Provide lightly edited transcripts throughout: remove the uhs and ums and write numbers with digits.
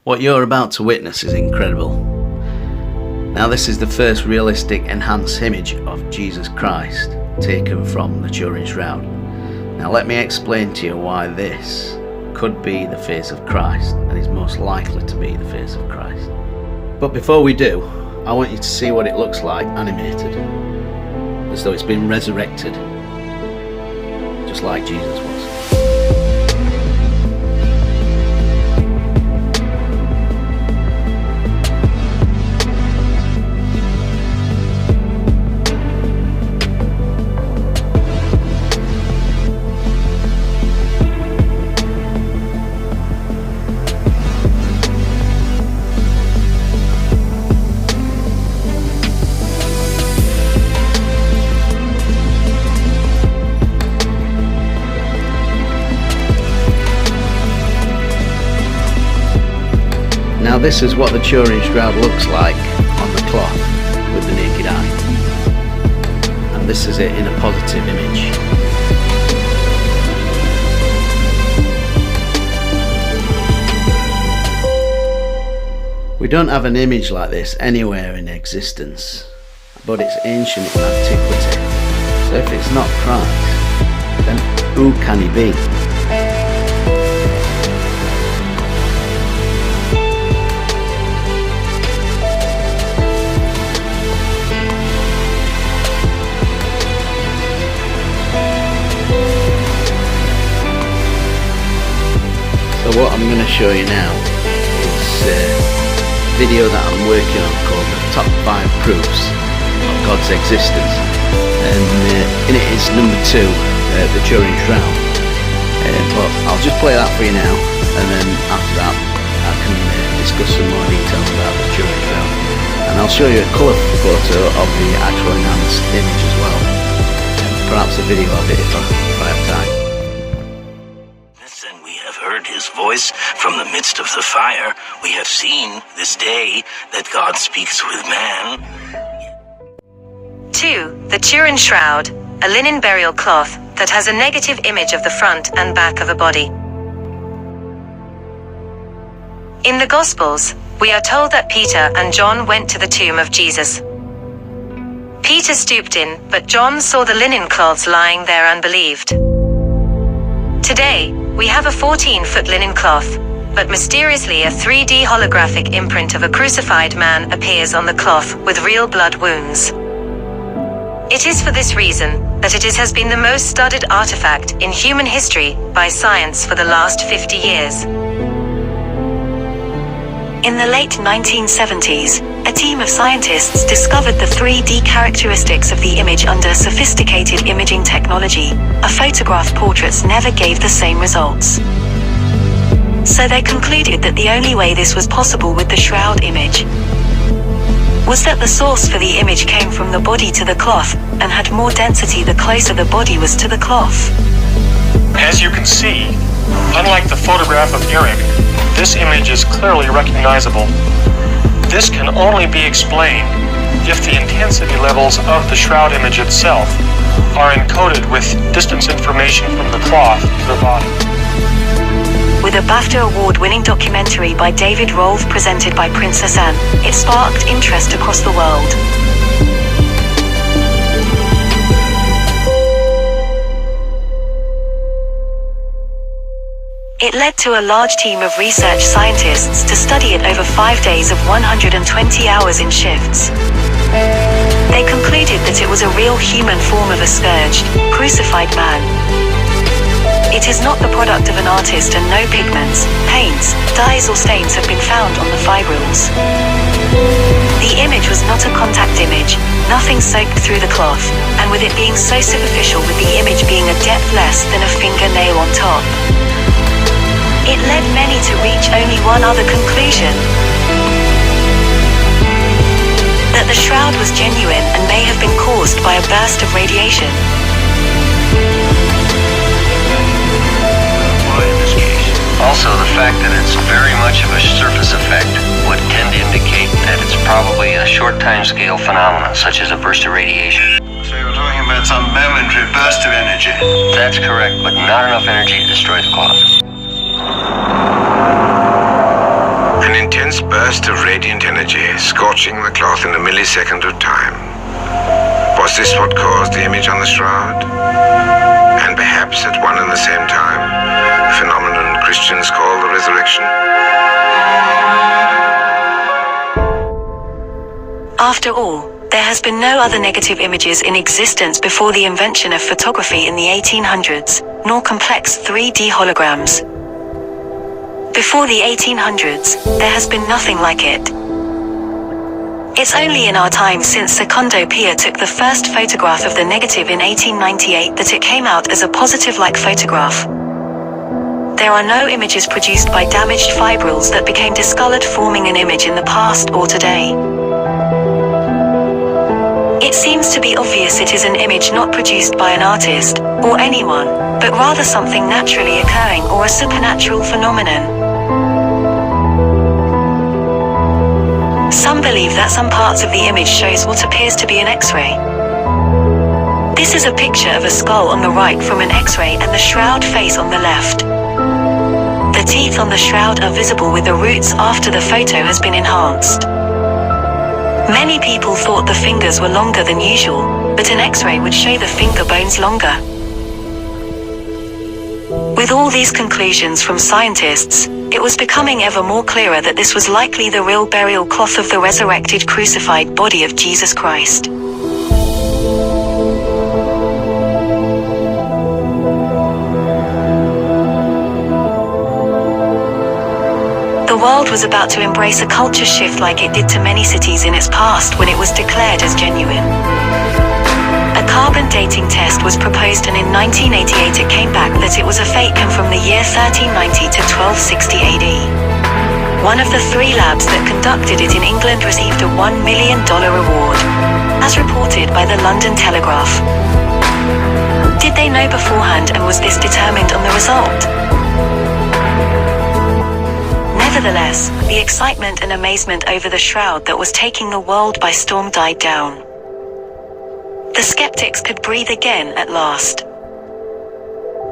What you're about to witness is incredible. Now this is the first realistic enhanced image of Jesus Christ taken from the Turin Shroud. Now let me explain to you why this could be the face of Christ and is most likely to be the face of Christ. But before we do, I want you to see what it looks like animated, as though it's been resurrected, just like Jesus was. Now this is what the Turin Shroud looks like on the cloth with the naked eye. And this is it in a positive image. We don't have an image like this anywhere in existence, but it's ancient in antiquity. So if it's not Christ, then who can he be? So what I'm going to show you now is a video that I'm working on called the Top 5 Proofs of God's Existence, and in it is number 2, the Turin Shroud. But I'll just play that for you now, and then after that I can discuss some more details about the Turin Shroud, and I'll show you a colour photo of the actual enhanced image as well, and perhaps a video of it if I have time. Heard his voice from the midst of the fire. We have seen this day that God speaks with man. 2. The Turin Shroud, a linen burial cloth that has a negative image of the front and back of a body. In the Gospels, we are told that Peter and John went to the tomb of Jesus. Peter stooped in, but John saw the linen cloths lying there and believed. Today, we have a 14-foot linen cloth, but mysteriously a 3D holographic imprint of a crucified man appears on the cloth with real blood wounds. It is for this reason that it has been the most studied artifact in human history by science for the last 50 years. In the late 1970s, a team of scientists discovered the 3D characteristics of the image under sophisticated imaging technology. A photograph portraits never gave the same results. So they concluded that the only way this was possible with the shroud image was that the source for the image came from the body to the cloth, and had more density the closer the body was to the cloth. As you can see, unlike the photograph of Eric, this image is clearly recognizable. This can only be explained if the intensity levels of the shroud image itself are encoded with distance information from the cloth to the body. With a BAFTA award-winning documentary by David Rolfe presented by Princess Anne, it sparked interest across the world. It led to a large team of research scientists to study it over 5 days of 120 hours in shifts. They concluded that it was a real human form of a scourged, crucified man. It is not the product of an artist, and no pigments, paints, dyes or stains have been found on the fibrils. The image was not a contact image, nothing soaked through the cloth, and with it being so superficial, with the image being a depth less than a fingernail on top, it led many to reach only one other conclusion: that the shroud was genuine and may have been caused by a burst of radiation. Why in this case? Also, the fact that it's very much of a surface effect would tend to indicate that it's probably a short time scale phenomenon, such as a burst of radiation. So you're talking about some momentary burst of energy? That's correct, but not enough energy to destroy the cloth. An intense burst of radiant energy scorching the cloth in a millisecond of time. Was this what caused the image on the shroud? And perhaps at one and the same time, the phenomenon Christians call the resurrection? After all, there has been no other negative images in existence before the invention of photography in the 1800s, nor complex 3D holograms. Before the 1800s, there has been nothing like it. It's only in our time since Secondo Pia took the first photograph of the negative in 1898 that it came out as a positive-like photograph. There are no images produced by damaged fibrils that became discolored, forming an image in the past or today. It seems to be obvious it is an image not produced by an artist, or anyone, but rather something naturally occurring or a supernatural phenomenon. Some believe that some parts of the image shows what appears to be an X-ray. This is a picture of a skull on the right from an X-ray and the shroud face on the left. The teeth on the shroud are visible with the roots after the photo has been enhanced. Many people thought the fingers were longer than usual, but an X-ray would show the finger bones longer. With all these conclusions from scientists, it was becoming ever more clearer that this was likely the real burial cloth of the resurrected crucified body of Jesus Christ. The world was about to embrace a culture shift like it did to many cities in its past when it was declared as genuine. A carbon dating test was proposed, and in 1988 it came back that it was a fake and from the year 1390 to 1260 AD. One of the 3 labs that conducted it in England received a $1 million reward, as reported by the London Telegraph. Did they know beforehand, and was this determined on the result? Nevertheless, the excitement and amazement over the shroud that was taking the world by storm died down. The skeptics could breathe again at last.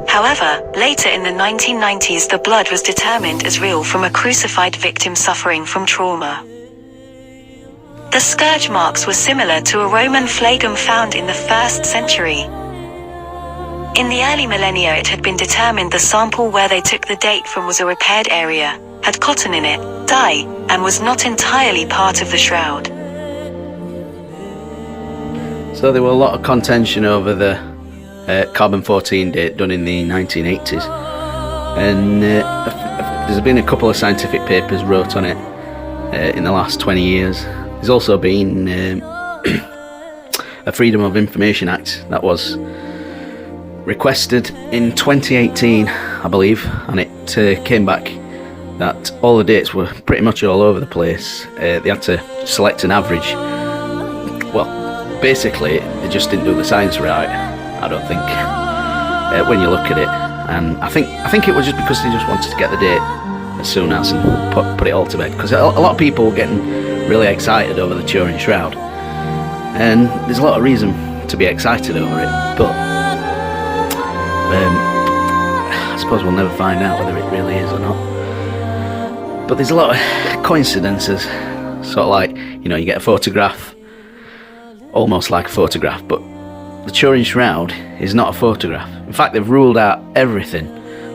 However, later in the 1990s the blood was determined as real from a crucified victim suffering from trauma. The scourge marks were similar to a Roman flagum found in the 1st century. In the early millennia it had been determined the sample where they took the date from was a repaired area, had cotton in it, dye, and was not entirely part of the shroud. So there were a lot of contention over the carbon-14 date done in the 1980s, and there's been a couple of scientific papers wrote on it in the last 20 years. There's also been a Freedom of Information Act that was requested in 2018, I believe, and it came back that all the dates were pretty much all over the place. They had to select an average. Well, basically, they just didn't do the science right, I don't think, when you look at it. And I think it was just because they just wanted to get the date as soon as and put it all to bed. Because a lot of people were getting really excited over the Turin Shroud. And there's a lot of reason to be excited over it, but I suppose we'll never find out whether it really is or not. But there's a lot of coincidences, sort of like, you know, you get a photograph, almost like a photograph, but the Turin Shroud is not a photograph. In fact, they've ruled out everything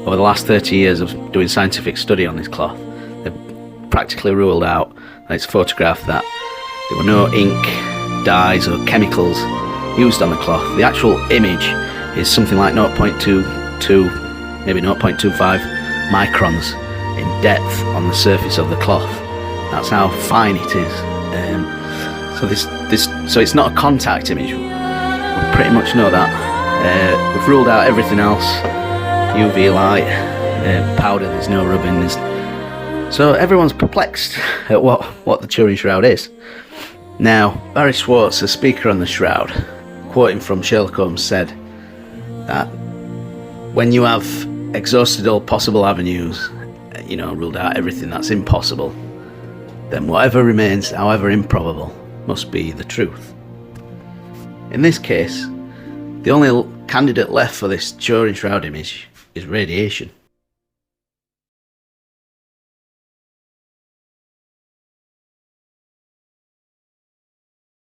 over the last 30 years of doing scientific study on this cloth. They've practically ruled out that it's a photograph, that there were no ink, dyes or chemicals used on the cloth. The actual image is something like 0.22, maybe 0.25 microns in depth on the surface of the cloth. That's how fine it is. So it's not a contact image. We pretty much know that. We've ruled out everything else. UV light, powder, there's no rubbing. So everyone's perplexed at what the Turin Shroud is. Now, Barry Schwartz, the speaker on the Shroud, quoting from Sherlock Holmes, said that when you have exhausted all possible avenues, you know, ruled out everything that's impossible, then whatever remains, however improbable, must be the truth. In this case, the only candidate left for this Turin Shroud image is radiation.